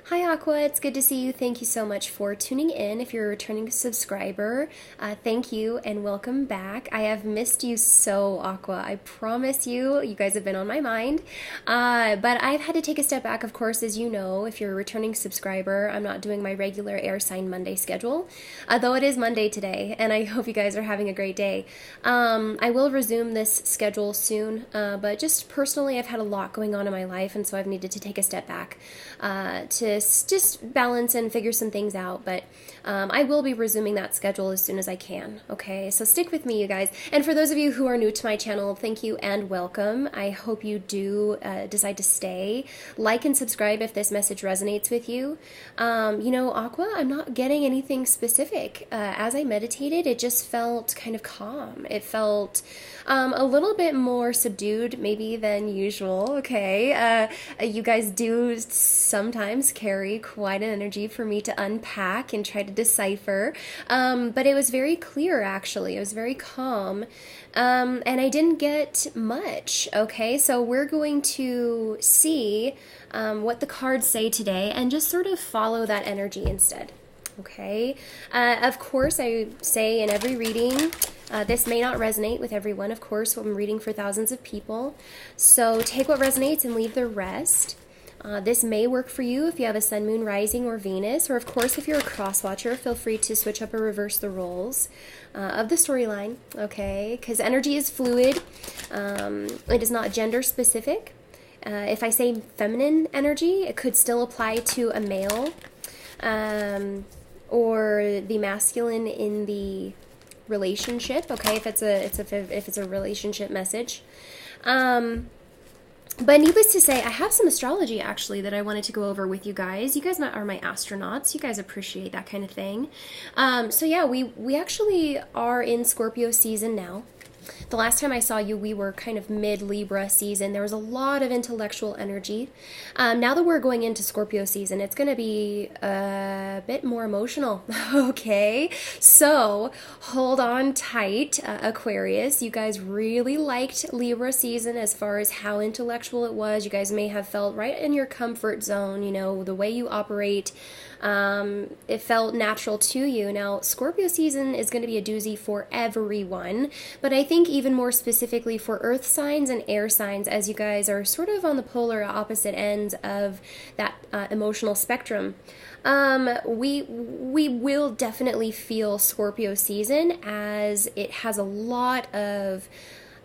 Hi Aqua, it's good to see you. Thank you so much for tuning in. If you're a returning subscriber, thank you and welcome back. I have missed you so, Aqua. I promise you, you guys have been on my mind. But I've had to take a step back, of course, as you know. If you're a returning subscriber, I'm not doing my regular air sign Monday schedule, though it is Monday today, and I hope you guys are having a great day. I will resume this schedule soon, but just personally, I've had a lot going on in my life, and so I've needed to take a step back to just balance and figure some things out. But I will be resuming that schedule as soon as I can. Okay, so stick with me, you guys. And for those of you who are new to my channel, thank you and welcome. I hope you do decide to stay. Like and subscribe if this message resonates with you. Aqua, I'm not getting anything specific. As I meditated, it just felt kind of calm. It felt a little bit more subdued maybe than usual. Okay, you guys do sometimes carry quite an energy for me to unpack and try to decipher, but it was very clear, actually. It was very calm, and I didn't get much. Okay, so we're going to see what the cards say today and just sort of follow that energy instead. Okay, of course, I say in every reading, this may not resonate with everyone, of course. I'm reading for thousands of people, so take what resonates and leave the rest. This may work for you if you have a sun, moon, rising, or Venus, or of course, if you're a cross watcher, feel free to switch up or reverse the roles of the storyline, okay? Because energy is fluid. It is not gender specific. If I say feminine energy, it could still apply to a male, or the masculine in the relationship, okay? If it's a relationship message. But needless to say, I have some astrology actually that I wanted to go over with you guys. You guys are my astronauts. You guys appreciate that kind of thing. So yeah, we actually are in Scorpio season now. The last time I saw you, we were kind of mid-Libra season. There was a lot of intellectual energy. Now that we're going into Scorpio season, it's going to be a bit more emotional, okay? So hold on tight, Aquarius. You guys really liked Libra season as far as how intellectual it was. You guys may have felt right in your comfort zone, you know, the way you operate. It felt natural to you. Now, Scorpio season is going to be a doozy for everyone, but I think even more specifically for earth signs and air signs, as you guys are sort of on the polar opposite ends of that emotional spectrum. We will definitely feel Scorpio season, as it has a lot of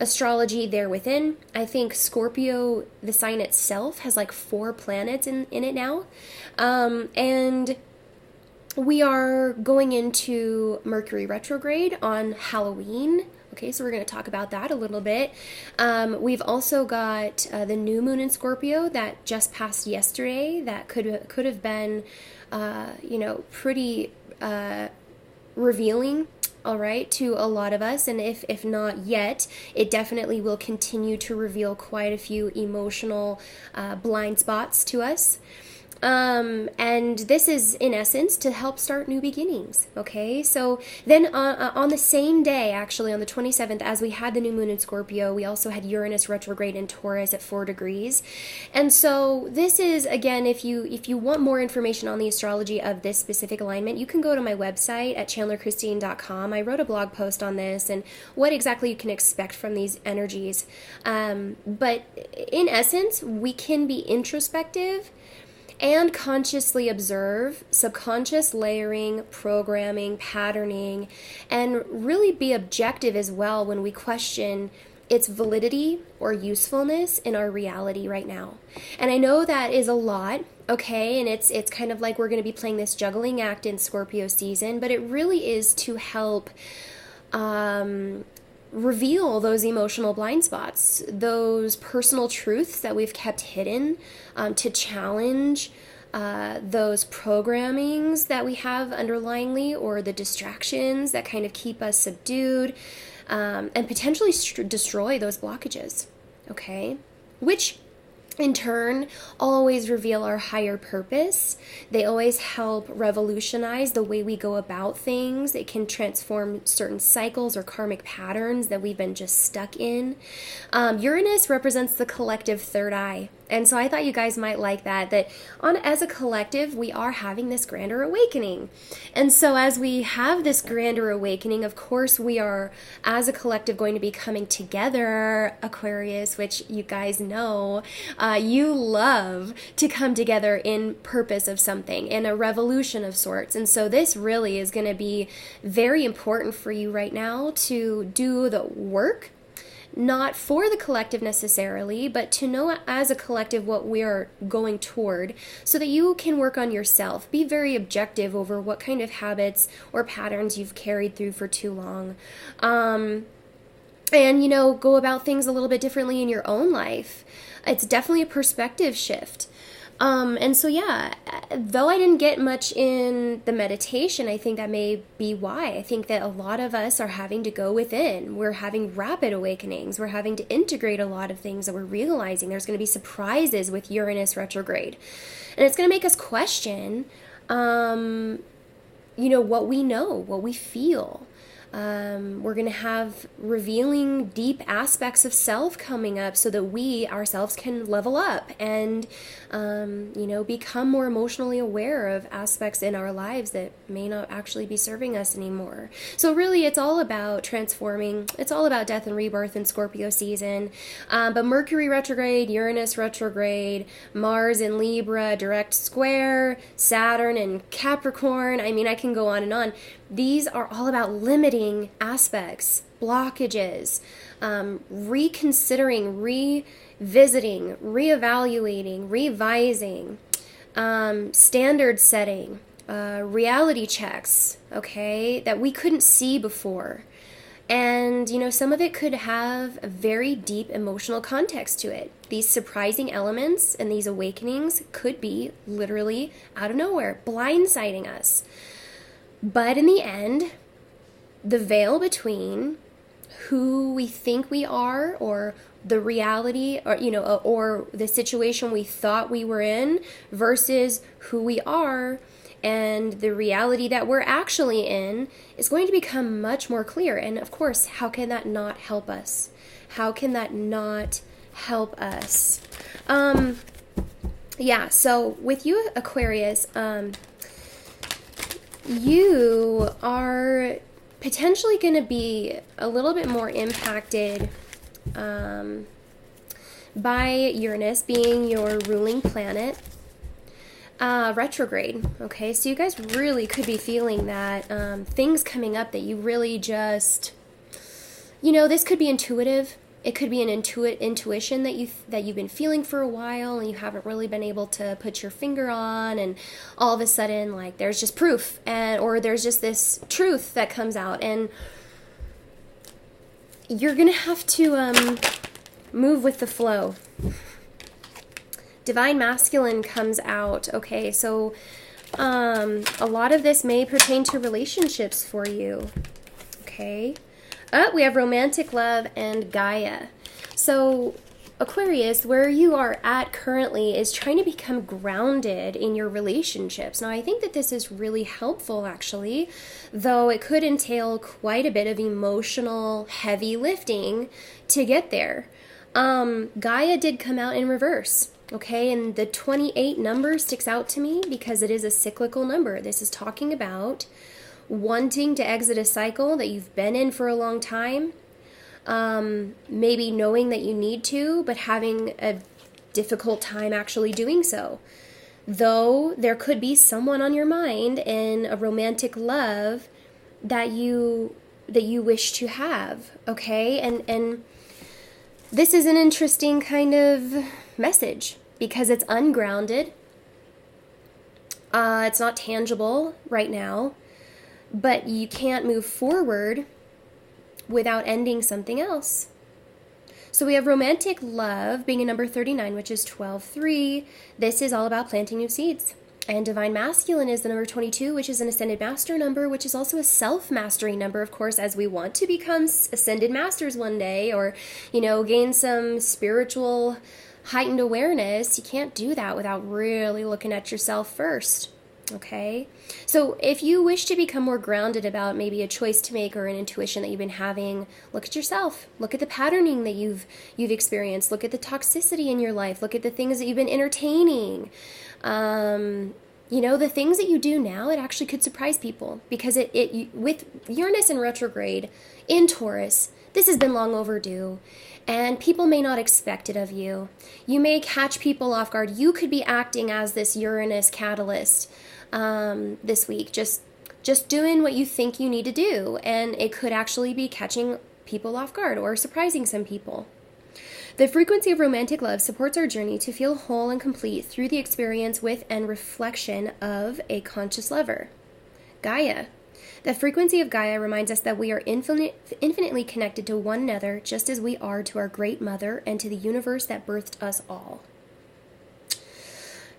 astrology there within. I think Scorpio, the sign itself, has like 4 planets in it now. And we are going into Mercury retrograde on Halloween. Okay, so we're going to talk about that a little bit. We've also got the new moon in Scorpio that just passed yesterday. That could have been, pretty revealing, all right, to a lot of us. And if not yet, it definitely will continue to reveal quite a few emotional blind spots to us. And this is in essence to help start new beginnings. Okay, so then on the same day, actually on the 27th, as we had the new moon in Scorpio, we also had Uranus retrograde in Taurus at 4 degrees. And so this is, again, if you want more information on the astrology of this specific alignment, you can go to my website at chandlerchristine.com. I wrote a blog post on this and what exactly you can expect from these energies. But in essence, we can be introspective and consciously observe subconscious layering, programming, patterning, and really be objective as well when we question its validity or usefulness in our reality right now. And I know that is a lot, okay, and it's kind of like we're going to be playing this juggling act in Scorpio season, but it really is to help reveal those emotional blind spots, those personal truths that we've kept hidden, to challenge those programmings that we have underlyingly, or the distractions that kind of keep us subdued, and potentially destroy those blockages, okay? Which in turn always reveal our higher purpose. They always help revolutionize the way we go about things. It can transform certain cycles or karmic patterns that we've been just stuck in. Uranus represents the collective third eye. And so I thought you guys might like that as a collective, we are having this grander awakening. And so as we have this grander awakening, of course, we are, as a collective, going to be coming together, Aquarius, which you guys know, you love to come together in purpose of something, in a revolution of sorts. And so this really is going to be very important for you right now to do the work, not for the collective necessarily, but to know as a collective what we are going toward so that you can work on yourself. Be very objective over what kind of habits or patterns you've carried through for too long. And, go about things a little bit differently in your own life. It's definitely a perspective shift. And so, yeah, though I didn't get much in the meditation, I think that may be why. I think that a lot of us are having to go within. We're having rapid awakenings. We're having to integrate a lot of things that we're realizing. There's going to be surprises with Uranus retrograde. And it's going to make us question, what we know, what we feel. We're going to have revealing deep aspects of self coming up so that we ourselves can level up and, become more emotionally aware of aspects in our lives that may not actually be serving us anymore. So really, it's all about transforming. It's all about death and rebirth in Scorpio season. But Mercury retrograde, Uranus retrograde, Mars in Libra, direct square, Saturn in Capricorn. I mean, I can go on and on. These are all about limiting aspects, blockages, reconsidering, revisiting, reevaluating, revising, standard setting, reality checks, okay, that we couldn't see before. And, some of it could have a very deep emotional context to it. These surprising elements and these awakenings could be literally out of nowhere, blindsiding us. But in the end, the veil between who we think we are or the reality or the situation we thought we were in versus who we are and the reality that we're actually in is going to become much more clear. And of course, how can that not help us? How can that not help us? So with you, Aquarius, you are potentially going to be a little bit more impacted by Uranus being your ruling planet retrograde. Okay, so you guys really could be feeling that things coming up that you really just, this could be intuitive. It could be an intuition that you've been feeling for a while and you haven't really been able to put your finger on, and all of a sudden, like, there's just proof or there's just this truth that comes out, and you're gonna have to move with the flow. Divine Masculine comes out. Okay, so a lot of this may pertain to relationships for you. Okay. We have romantic love and Gaia. So Aquarius, where you are at currently is trying to become grounded in your relationships. Now, I think that this is really helpful, actually, though it could entail quite a bit of emotional heavy lifting to get there. Gaia did come out in reverse. Okay, and the 28 number sticks out to me because it is a cyclical number. This is talking about wanting to exit a cycle that you've been in for a long time, maybe knowing that you need to, but having a difficult time actually doing so. Though there could be someone on your mind in a romantic love that you wish to have, okay? And this is an interesting kind of message because it's ungrounded. It's not tangible right now. But you can't move forward without ending something else. So we have romantic love being a number 39, which is 12-3. This is all about planting new seeds. And Divine Masculine is the number 22, which is an Ascended Master number, which is also a self-mastery number, of course, as we want to become Ascended Masters one day or, gain some spiritual heightened awareness. You can't do that without really looking at yourself first. Okay, so if you wish to become more grounded about maybe a choice to make or an intuition that you've been having, look at yourself. Look at the patterning that you've experienced. Look at the toxicity in your life. Look at the things that you've been entertaining. The things that you do now, it actually could surprise people, because with Uranus in retrograde in Taurus, this has been long overdue. And people may not expect it of you. You may catch people off guard. You could be acting as this Uranus catalyst this week, just doing what you think you need to do. And it could actually be catching people off guard or surprising some people. The frequency of romantic love supports our journey to feel whole and complete through the experience with and reflection of a conscious lover. Gaia. The frequency of Gaia reminds us that we are infinitely connected to one another, just as we are to our great mother and to the universe that birthed us all.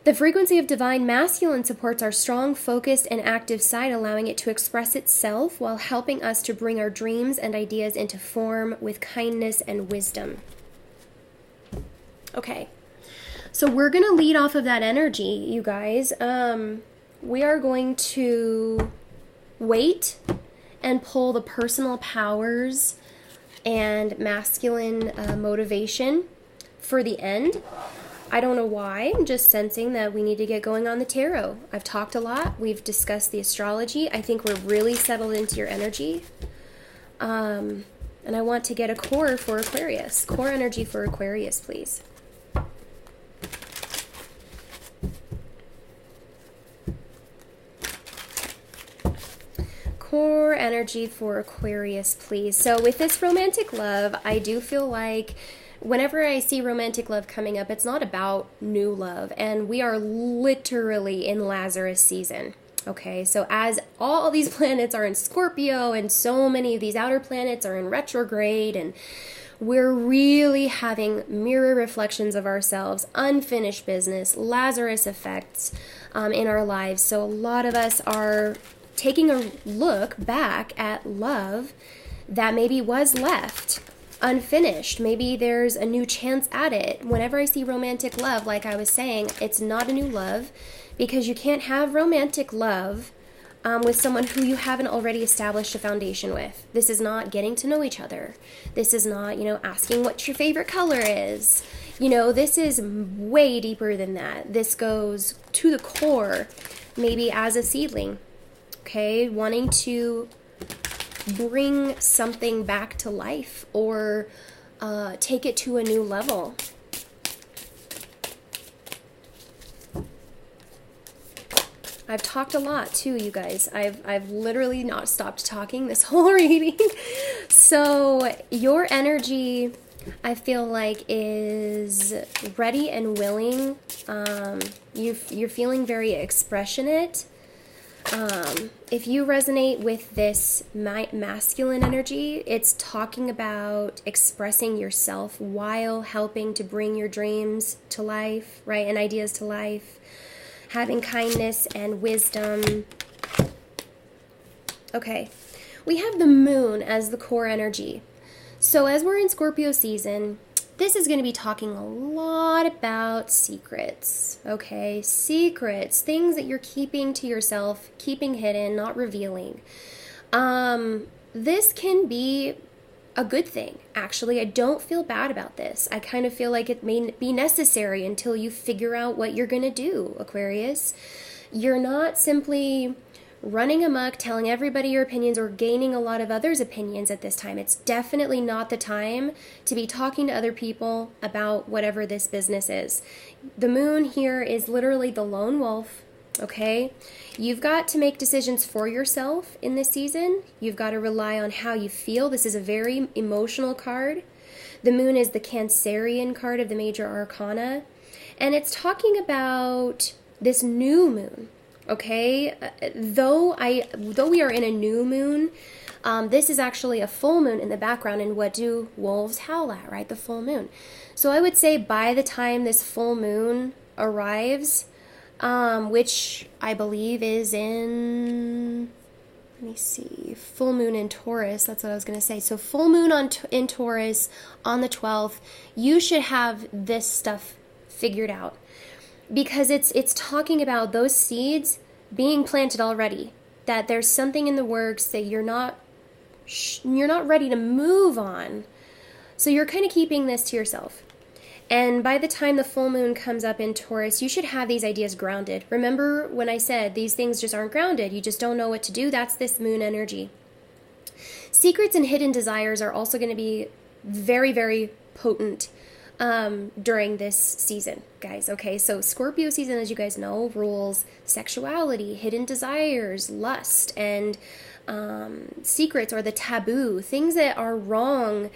The frequency of divine masculine supports our strong, focused, and active side, allowing it to express itself while helping us to bring our dreams and ideas into form with kindness and wisdom. Okay, so we're going to lead off of that energy, you guys. We are going to wait and pull the personal powers and masculine motivation for the end. I don't know why. I'm just sensing that we need to get going on the tarot. I've talked a lot. We've discussed the astrology. I think we're really settled into your energy. And I want to get a core for Aquarius. Core energy for Aquarius, please. Core energy for Aquarius, please. So with this romantic love, I do feel like whenever I see romantic love coming up, it's not about new love. And we are literally in Lazarus season. Okay, so as all these planets are in Scorpio and so many of these outer planets are in retrograde, and we're really having mirror reflections of ourselves, unfinished business, Lazarus effects in our lives. So a lot of us are taking a look back at love that maybe was left unfinished. Maybe there's a new chance at it. Whenever I see romantic love, like I was saying, it's not a new love, because you can't have romantic love with someone who you haven't already established a foundation with. This is not getting to know each other. This is not, asking what your favorite color is. This is way deeper than that. This goes to the core, maybe as a seedling. Okay, wanting to bring something back to life or take it to a new level. I've talked a lot too, you guys. I've literally not stopped talking this whole reading. So your energy, I feel like, is ready and willing. You're feeling very expressionate. If you resonate with this masculine energy, it's talking about expressing yourself while helping to bring your dreams to life, right, and ideas to life, having kindness and wisdom. Okay, we have the moon as the core energy. So as we're in Scorpio season, this is going to be talking a lot about secrets, okay? Secrets, things that you're keeping to yourself, keeping hidden, not revealing. This can be a good thing, actually. I don't feel bad about this. I kind of feel like it may be necessary until you figure out what you're going to do, Aquarius. You're not simply running amok, telling everybody your opinions, or gaining a lot of others' opinions at this time. It's definitely not the time to be talking to other people about whatever this business is. The moon here is literally the lone wolf, okay? You've got to make decisions for yourself in this season. You've got to rely on how you feel. This is a very emotional card. The moon is the Cancerian card of the major arcana, and it's talking about this new moon. Okay, though we are in a new moon, this is actually a full moon in the background, and what do wolves howl at, right? The full moon. So I would say by the time this full moon arrives, which I believe is in, let me see, full moon in Taurus, that's what I was going to say. So full moon in Taurus on the 12th, you should have this stuff figured out. Because it's talking about those seeds being planted already, that there's something in the works that you're not ready to move on. So you're kind of keeping this to yourself. And by the time the full moon comes up in Taurus, you should have these ideas grounded. Remember when I said these things just aren't grounded, you just don't know what to do? That's this moon energy. Secrets and hidden desires are also going to be very, very potent during this season, guys. Okay, so Scorpio season, as you guys know, rules sexuality, hidden desires, lust, and secrets, or the taboo, things that are wrong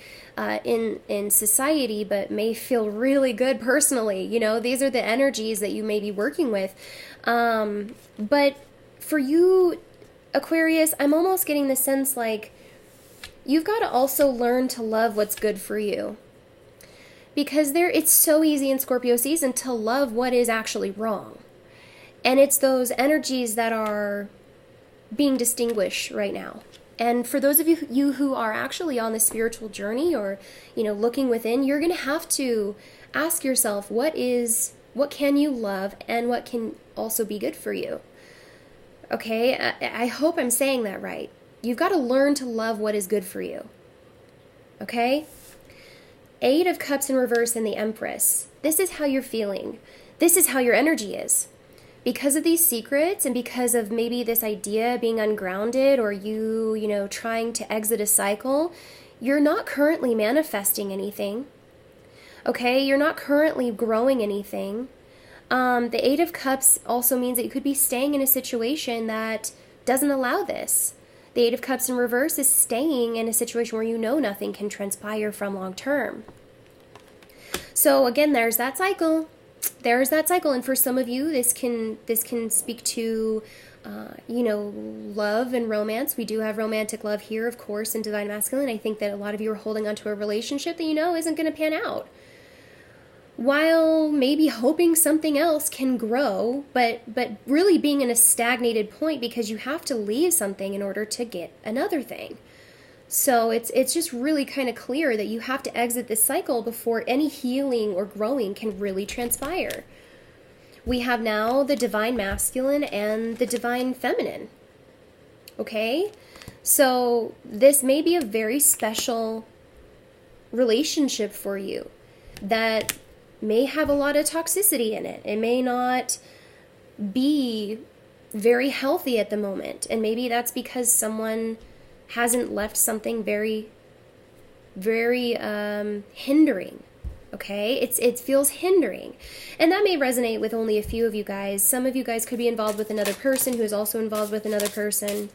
in society but may feel really good personally. You know, these are the energies that you may be working with. But for you, Aquarius, I'm almost getting the sense like you've got to also learn to love what's good for you. Because it's so easy in Scorpio season to love what is actually wrong. And it's those energies that are being distinguished right now. And for those of you who are actually on the spiritual journey, or, you know, looking within, you're going to have to ask yourself, what can you love and what can also be good for you? Okay, I hope I'm saying that right. You've got to learn to love what is good for you. Okay? Eight of Cups in reverse and the Empress. This is how you're feeling. This is how your energy is. Because of these secrets and because of maybe this idea being ungrounded, or you know, trying to exit a cycle, you're not currently manifesting anything. Okay? You're not currently growing anything. The Eight of Cups also means that you could be staying in a situation that doesn't allow this. The Eight of Cups in reverse is staying in a situation where you know nothing can transpire from long term. So again, there's that cycle. There's that cycle. And for some of you, this can speak to, you know, love and romance. We do have romantic love here, of course, in Divine Masculine. I think that a lot of you are holding onto a relationship that you know isn't going to pan out, while maybe hoping something else can grow, but really being in a stagnated point because you have to leave something in order to get another thing. So it's just really kind of clear that you have to exit this cycle before any healing or growing can really transpire. We have now the Divine Masculine and the Divine Feminine. Okay? So this may be a very special relationship for you that may have a lot of toxicity in it. It may not be very healthy at the moment. And maybe that's because someone hasn't left something very, very hindering. Okay? It feels hindering. And that may resonate with only a few of you guys. Some of you guys could be involved with another person who is also involved with another person.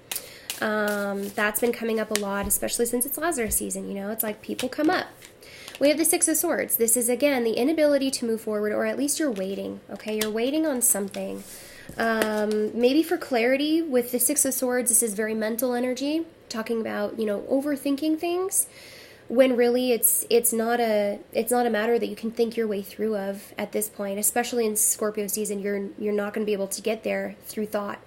That's been coming up a lot, especially since it's Lazarus season. You know, it's like people come up. We have the Six of Swords. This is, again, the inability to move forward, or at least you're waiting, okay? You're waiting on something. Maybe for clarity, with the Six of Swords, this is very mental energy, talking about, you know, overthinking things, when really it's not a matter that you can think your way through of at this point. Especially in Scorpio season, you're not going to be able to get there through thought.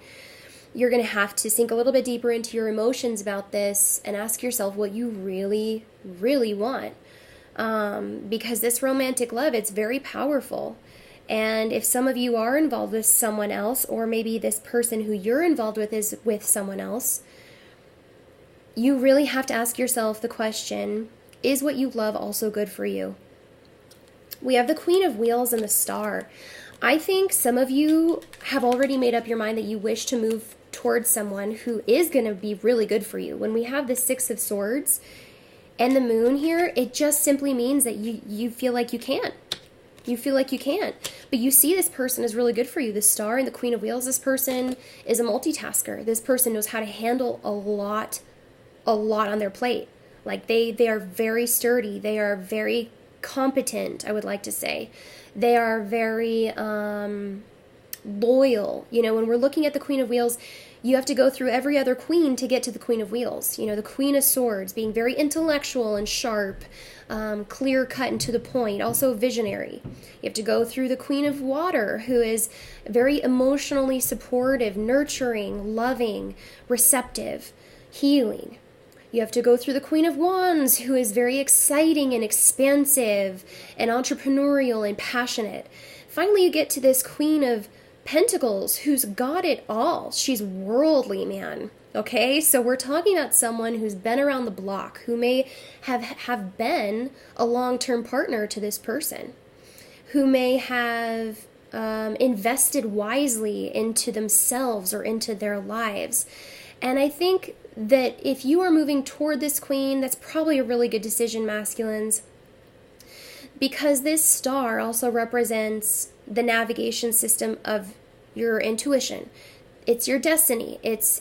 You're going to have to sink a little bit deeper into your emotions about this and ask yourself what you really, really want. Because this romantic love, it's very powerful. And if some of you are involved with someone else, or maybe this person who you're involved with is with someone else, you really have to ask yourself the question, is what you love also good for you? We have the Queen of Wheels and the Star. I think some of you have already made up your mind that you wish to move towards someone who is going to be really good for you. When we have the Six of Swords and the Moon here, it just simply means that you feel like you can't. You feel like you can't. But you see this person is really good for you. The Star and the Queen of Wheels, this person is a multitasker. This person knows how to handle a lot on their plate. Like they are very sturdy. They are very competent, I would like to say. They are very loyal. You know, when we're looking at the Queen of Wheels, you have to go through every other queen to get to the Queen of Wheels. You know, the Queen of Swords being very intellectual and sharp, clear cut and to the point, also visionary. You have to go through the Queen of Water, who is very emotionally supportive, nurturing, loving, receptive, healing. You have to go through the Queen of Wands, who is very exciting and expansive and entrepreneurial and passionate. Finally, you get to this Queen of Pentacles, who's got it all. She's worldly, man. Okay, so we're talking about someone who's been around the block, who may have been a long-term partner to this person, who may have invested wisely into themselves or into their lives. And I think that if you are moving toward this queen, that's probably a really good decision, masculines, because this star also represents the navigation system of your intuition. It's your destiny. It's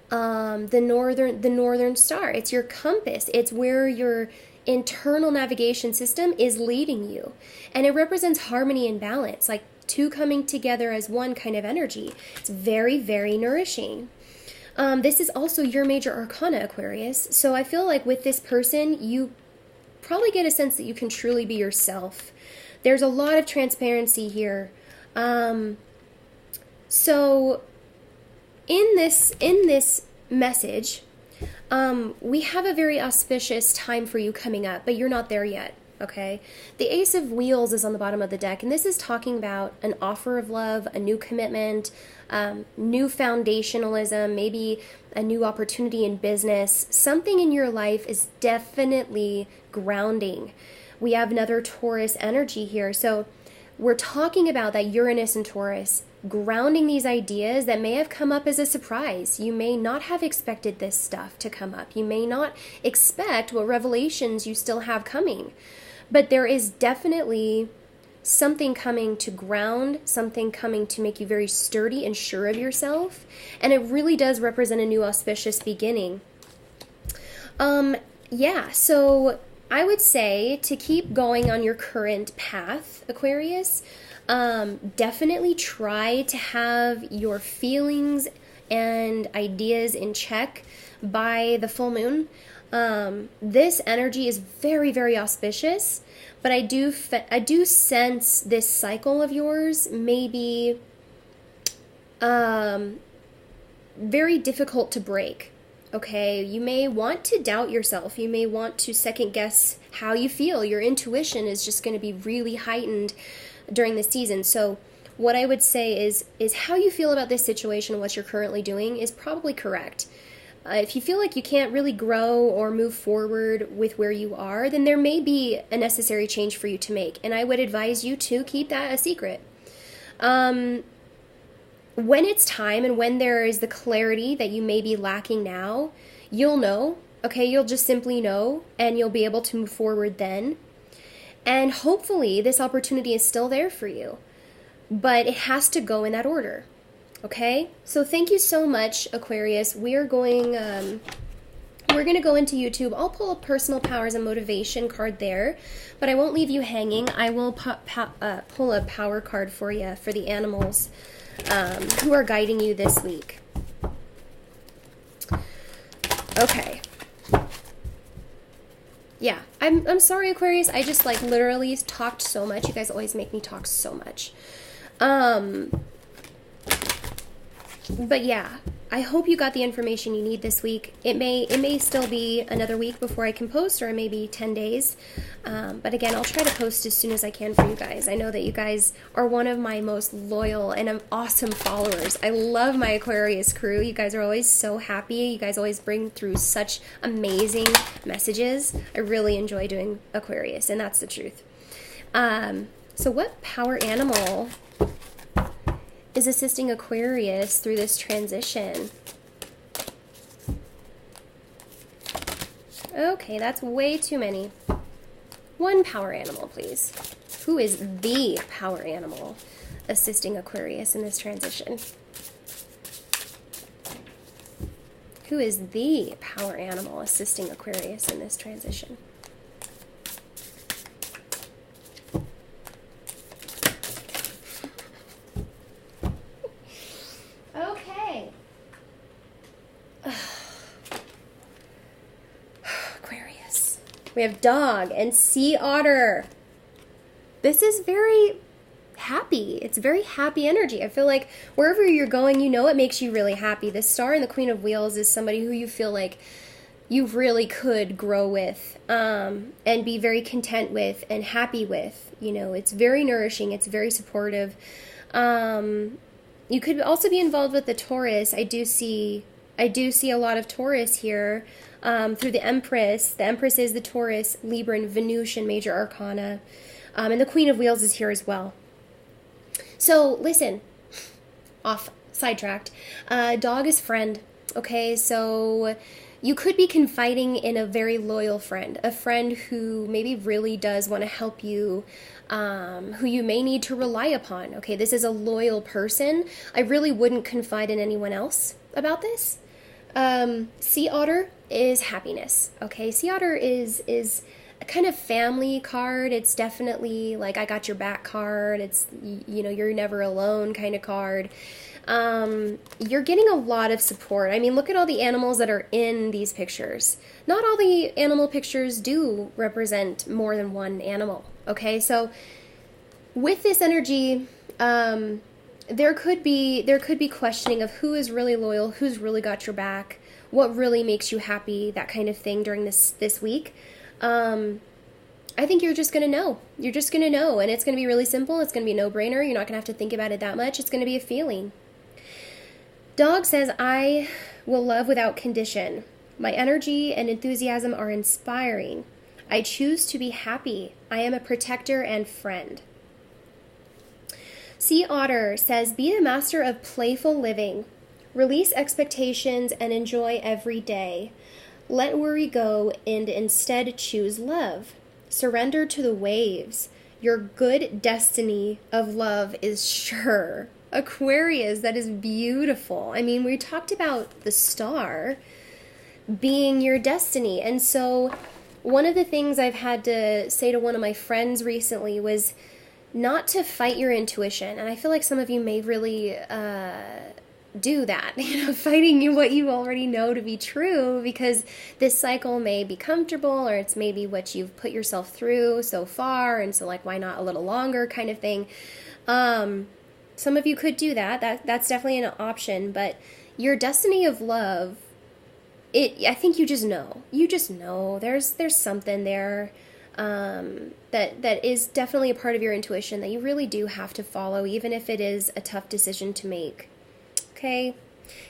the northern star. It's your compass. It's where your internal navigation system is leading you. And it represents harmony and balance, like two coming together as one kind of energy. It's very, very nourishing. This is also your major arcana, Aquarius. So I feel like with this person, you probably get a sense that you can truly be yourself. There's a lot of transparency here. So in this message, we have a very auspicious time for you coming up, but you're not there yet, okay? The Ace of Wheels is on the bottom of the deck, and this is talking about an offer of love, a new commitment, new foundationalism, maybe a new opportunity in business. Something in your life is definitely grounding. We have another Taurus energy here, so we're talking about that Uranus and Taurus grounding these ideas that may have come up as a surprise. You may not have expected this stuff to come up. You may not expect what revelations you still have coming. But there is definitely something coming to ground, something coming to make you very sturdy and sure of yourself. And it really does represent a new auspicious beginning. So I would say to keep going on your current path, Aquarius, definitely try to have your feelings and ideas in check by the full moon. This energy is very, very auspicious, but I do sense this cycle of yours may be very difficult to break. Okay, you may want to doubt yourself. You may want to second guess how you feel. Your intuition is just going to be really heightened during the season. So what I would say is how you feel about this situation, what you're currently doing, is probably correct. If you feel like you can't really grow or move forward with where you are, then there may be a necessary change for you to make. And I would advise you to keep that a secret. When it's time and when there is the clarity that you may be lacking now, you'll know, okay? You'll just simply know, and you'll be able to move forward then. And hopefully this opportunity is still there for you, but it has to go in that order, okay? So thank you so much, Aquarius. We're going to go into YouTube. I'll pull a personal powers and motivation card there, but I won't leave you hanging. I will pull a power card for you for the animals who are guiding you this week. Okay. Yeah, I'm sorry, Aquarius. I just literally talked so much. You guys always make me talk so much. But yeah, I hope you got the information you need this week. It may still be another week before I can post, or maybe 10 days. But again, I'll try to post as soon as I can for you guys. I know that you guys are one of my most loyal and awesome followers. I love my Aquarius crew. You guys are always so happy. You guys always bring through such amazing messages. I really enjoy doing Aquarius, and that's the truth. So what power animal is assisting Aquarius through this transition? Okay, that's way too many. One power animal, please. Who is the power animal assisting Aquarius in this transition? Who is the power animal assisting Aquarius in this transition? Okay. Aquarius. We have dog and sea otter. This is very happy. It's very happy energy. I feel like wherever you're going, you know it makes you really happy. The star and the Queen of Wheels is somebody who you feel like you really could grow with and be very content with and happy with. You know, it's very nourishing. It's very supportive. You could also be involved with the Taurus. I do see a lot of Taurus here through the Empress. The Empress is the Taurus, Libra, and Venusian major arcana. And the Queen of Wheels is here as well. So listen, sidetracked. Dog is friend. Okay, so you could be confiding in a very loyal friend, a friend who maybe really does want to help you, who you may need to rely upon. Okay, this is a loyal person. I really wouldn't confide in anyone else about this. Sea Otter is happiness. Okay, Sea Otter is a kind of family card. It's definitely like I got your back card. It's, you know, you're never alone kind of card. You're getting a lot of support. I mean, look at all the animals that are in these pictures. Not all the animal pictures do represent more than one animal. Okay, so with this energy, there could be questioning of who is really loyal, who's really got your back, what really makes you happy, that kind of thing during this week. I think you're just going to know. You're just going to know, and it's going to be really simple. It's going to be a no-brainer. You're not going to have to think about it that much. It's going to be a feeling. Dog says, I will love without condition. My energy and enthusiasm are inspiring. I choose to be happy. I am a protector and friend. Sea Otter says, be the master of playful living. Release expectations and enjoy every day. Let worry go and instead choose love. Surrender to the waves. Your good destiny of love is sure. Aquarius, that is beautiful. I mean, we talked about the star being your destiny. And so one of the things I've had to say to one of my friends recently was not to fight your intuition. And I feel like some of you may really do that, fighting you what you already know to be true, because this cycle may be comfortable, or it's maybe what you've put yourself through so far, and so like, why not a little longer kind of thing. Some of you could do that. That's definitely an option, but your destiny of love, I think you just know. You just know there's something there that is definitely a part of your intuition that you really do have to follow, even if it is a tough decision to make. Okay.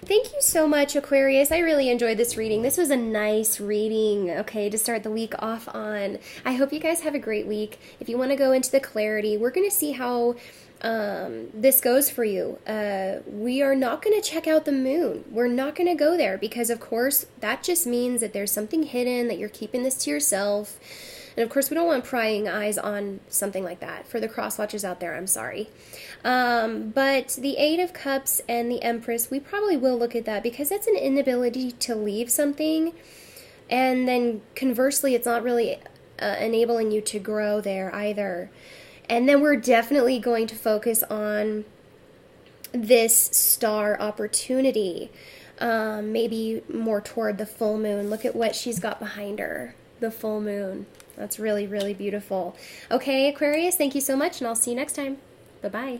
Thank you so much, Aquarius. I really enjoyed this reading. This was a nice reading, okay, to start the week off on. I hope you guys have a great week. If you want to go into the clarity, we're going to see how this goes for you. We are not going to check out the moon. We're not going to go there because, of course, that just means that there's something hidden, that you're keeping this to yourself. And of course, we don't want prying eyes on something like that. For the cross-watchers out there, I'm sorry. But the Eight of Cups and the Empress, we probably will look at that because that's an inability to leave something. And then conversely, it's not really enabling you to grow there either. And then we're definitely going to focus on this star opportunity, maybe more toward the full moon. Look at what she's got behind her, the full moon. That's really, really beautiful. Okay, Aquarius, thank you so much, and I'll see you next time. Bye-bye.